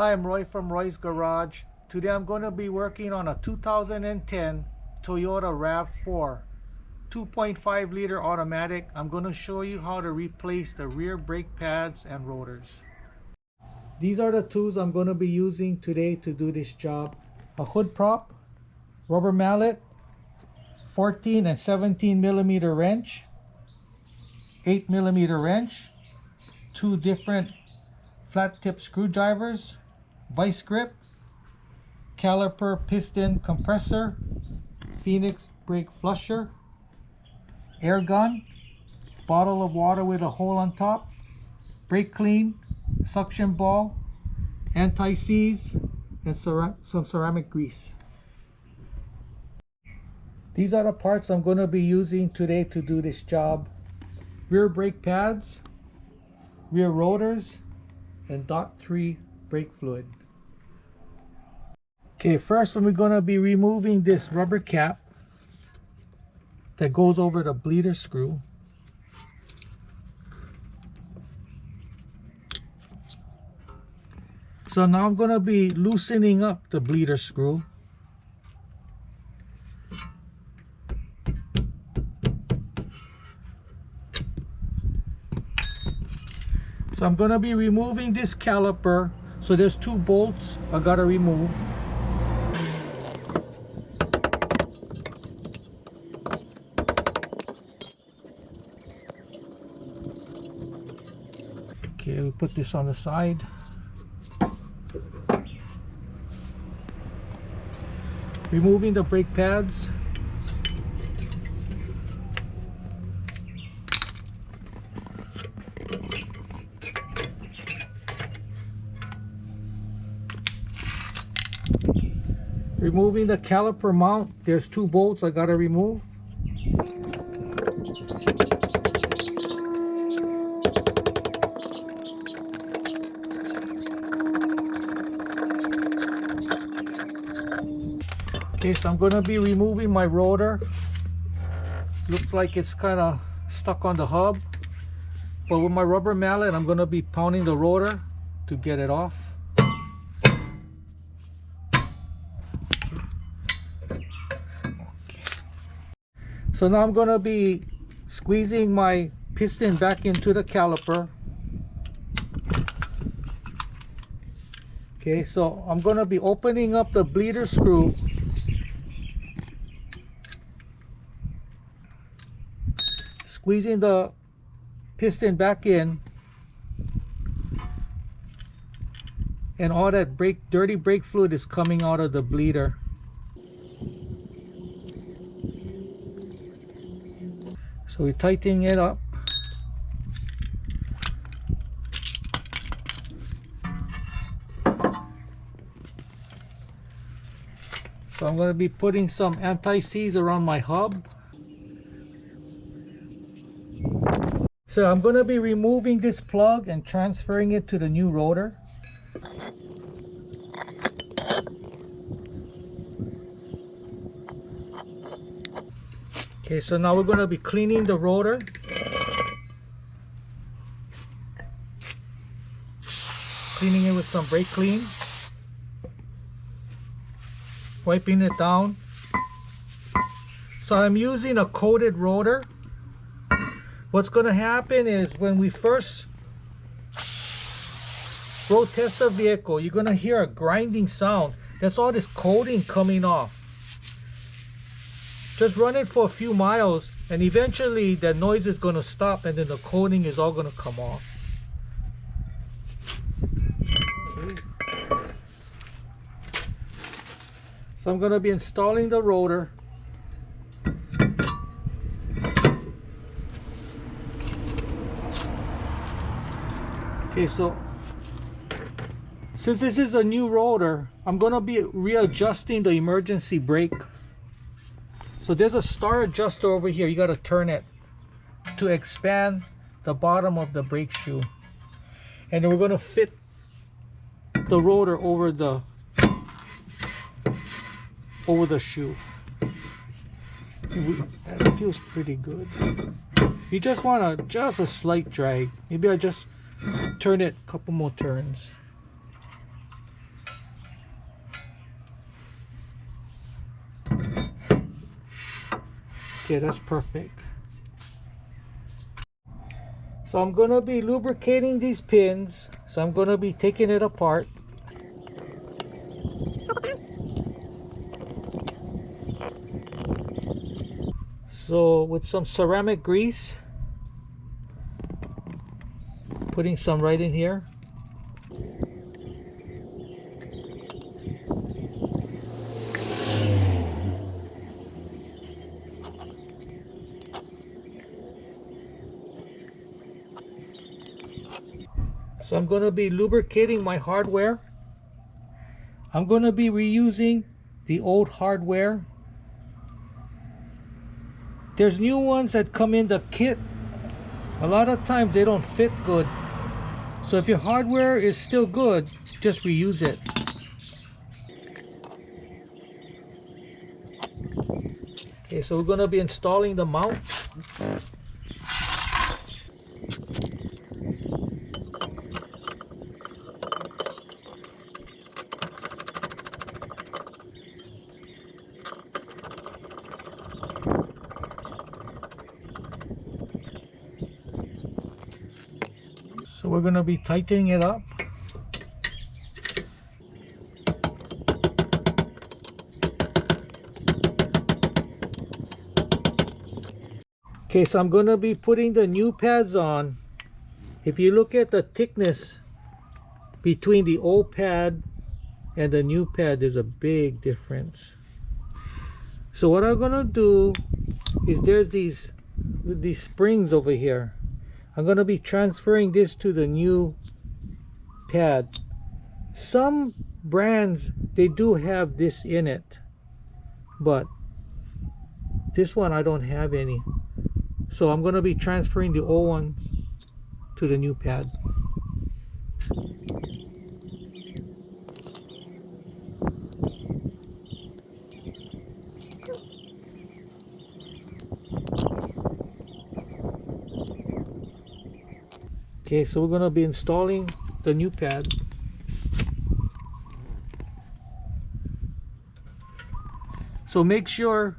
Hi, I'm Roy from Roy's Garage. Today I'm going to be working on a 2010 Toyota RAV4 2.5 liter automatic. I'm going to show you how to replace the rear brake pads and rotors. These are the tools I'm going to be using today to do this job. A hood prop, rubber mallet, 14 and 17 millimeter wrench, 8 millimeter wrench, two different flat tip screwdrivers, vice grip, caliper piston compressor, Phoenix brake flusher, air gun, bottle of water with a hole on top, brake clean, suction ball, anti-seize, and some ceramic grease. These are the parts I'm going to be using today to do this job. Rear brake pads, rear rotors, and .3 brake fluid. Okay, first we're going to be removing this rubber cap that goes over the bleeder screw. So now I'm going to be loosening up the bleeder screw. So I'm going to be removing this caliper. So there's two bolts I got to remove. Okay, we put this on the side. Removing the brake pads. Removing the caliper mount. There's two bolts I gotta remove. Okay, so I'm gonna be removing my rotor. Looks like it's kind of stuck on the hub, but with my rubber mallet I'm gonna be pounding the rotor to get it off. So now I'm going to be squeezing my piston back into the caliper. Okay, so I'm going to be opening up the bleeder screw. Squeezing the piston back in. And all that dirty brake fluid is coming out of the bleeder. So we're tightening it up. So I'm going to be putting some anti-seize around my hub. So I'm going to be removing this plug and transferring it to the new rotor. Okay, so now we're going to be cleaning the rotor. Cleaning it with some brake clean. Wiping it down. So I'm using a coated rotor. What's going to happen is when we first road test the vehicle, you're going to hear a grinding sound. That's all this coating coming off. Just run it for a few miles and eventually the noise is going to stop and then the coating is all going to come off. So I'm going to be installing the rotor. Okay, so since this is a new rotor, I'm going to be readjusting the emergency brake. So there's a star adjuster over here. You got to turn it to expand the bottom of the brake shoe. And then we're going to fit the rotor over the shoe. That feels pretty good. You just want just a slight drag. Maybe I just turn it a couple more turns. Okay, that's perfect. So I'm going to be lubricating these pins. So I'm going to be taking it apart. So with some ceramic grease, putting some right in here. So I'm going to be lubricating my hardware. I'm going to be reusing the old hardware. There's new ones that come in the kit. A lot of times they don't fit good. So if your hardware is still good, just reuse it. Okay, so we're going to be installing the mount. So we're going to be tightening it up. Okay, so I'm going to be putting the new pads on. If you look at the thickness between the old pad and the new pad, there's a big difference. So what I'm going to do is there's these springs over here. I'm going to be transferring this to the new pad. Some brands, they do have this in it, but this one I don't have any. So I'm going to be transferring the old ones to the new pad. Okay, so we're going to be installing the new pad. So make sure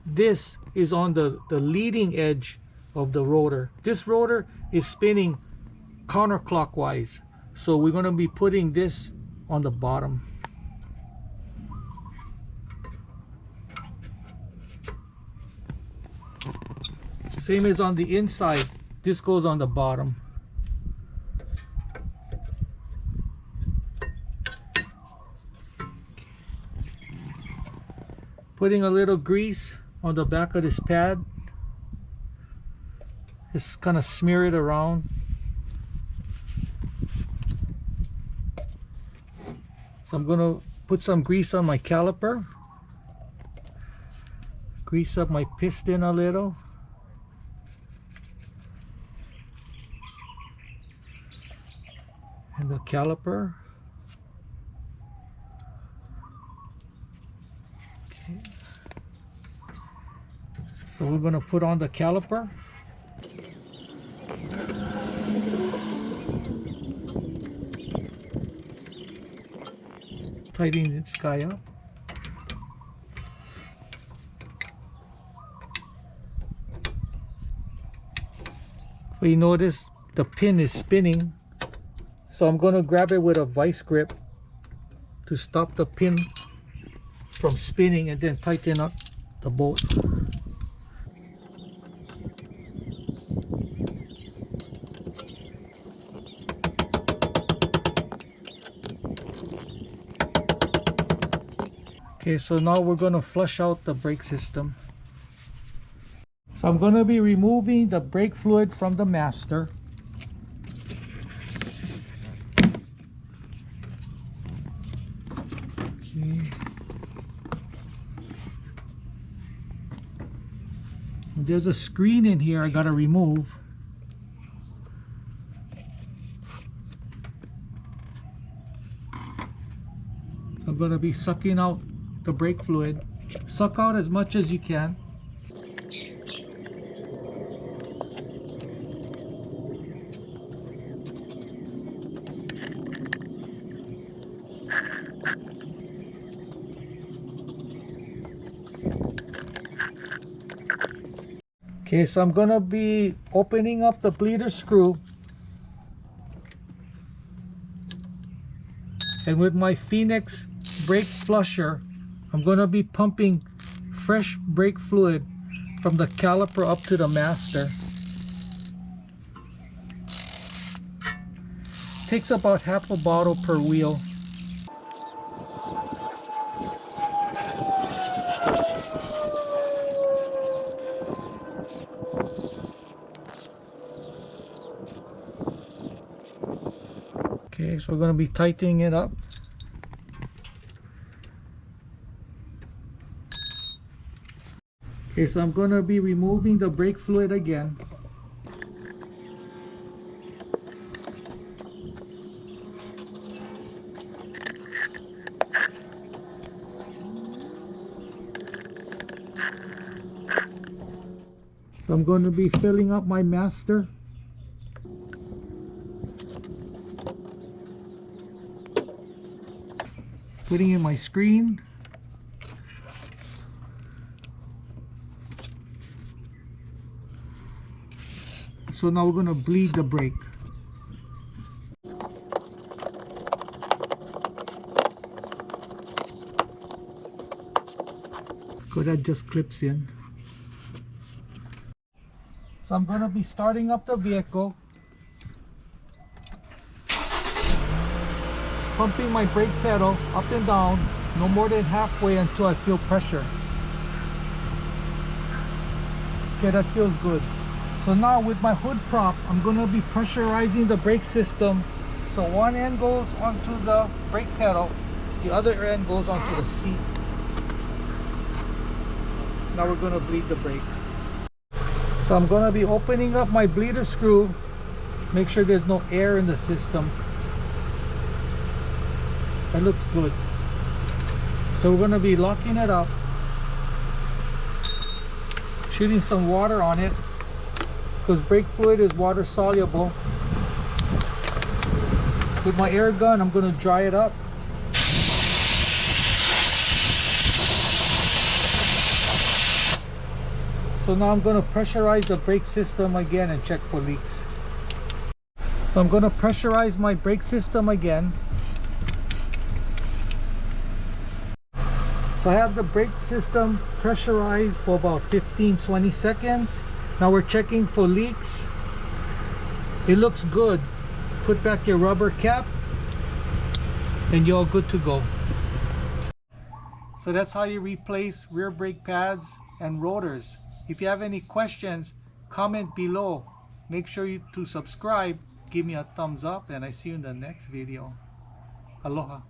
this is on the leading edge of the rotor. This rotor is spinning counterclockwise. So we're going to be putting this on the bottom. Same as on the inside, this goes on the bottom. Putting a little grease on the back of this pad. Just kind of smear it around. So I'm going to put some grease on my caliper. Grease up my piston a little. And the caliper. Okay. So we're going to put on the caliper. Tighten this guy up. Well, you notice the pin is spinning. So I'm going to grab it with a vice grip to stop the pin from spinning and then tighten up the bolt. Okay, so now we're going to flush out the brake system. So I'm going to be removing the brake fluid from the master. Okay. There's a screen in here I got to remove. I'm going to be sucking out the brake fluid. Suck out as much as you can. Okay, so I'm gonna be opening up the bleeder screw, and with my Phoenix brake flusher I'm gonna be pumping fresh brake fluid from the caliper up to the master. Takes about half a bottle per wheel. Okay, so we're going to be tightening it up. Okay, so I'm going to be removing the brake fluid again. So I'm going to be filling up my master. Putting in my screen. So now we're going to bleed the brake. Good, that just clips in. So I'm going to be starting up the vehicle. Pumping my brake pedal up and down, no more than halfway until I feel pressure. Okay, that feels good. So now with my hood prop, I'm going to be pressurizing the brake system. So one end goes onto the brake pedal, the other end goes onto the seat. Now we're going to bleed the brake. So I'm going to be opening up my bleeder screw. Make sure there's no air in the system. That looks good. So we're going to be locking it up, shooting some water on it because brake fluid is water soluble. With my air gun I'm going to dry it up. So now I'm going to pressurize the brake system again and check for leaks. So I'm going to pressurize my brake system again. So I have the brake system pressurized for about 15-20 seconds. Now we're checking for leaks. It looks good. Put back your rubber cap and you're all good to go. So that's how you replace rear brake pads and rotors. If you have any questions, comment below. Make sure to subscribe, give me a thumbs up, and I see you in the next video. Aloha.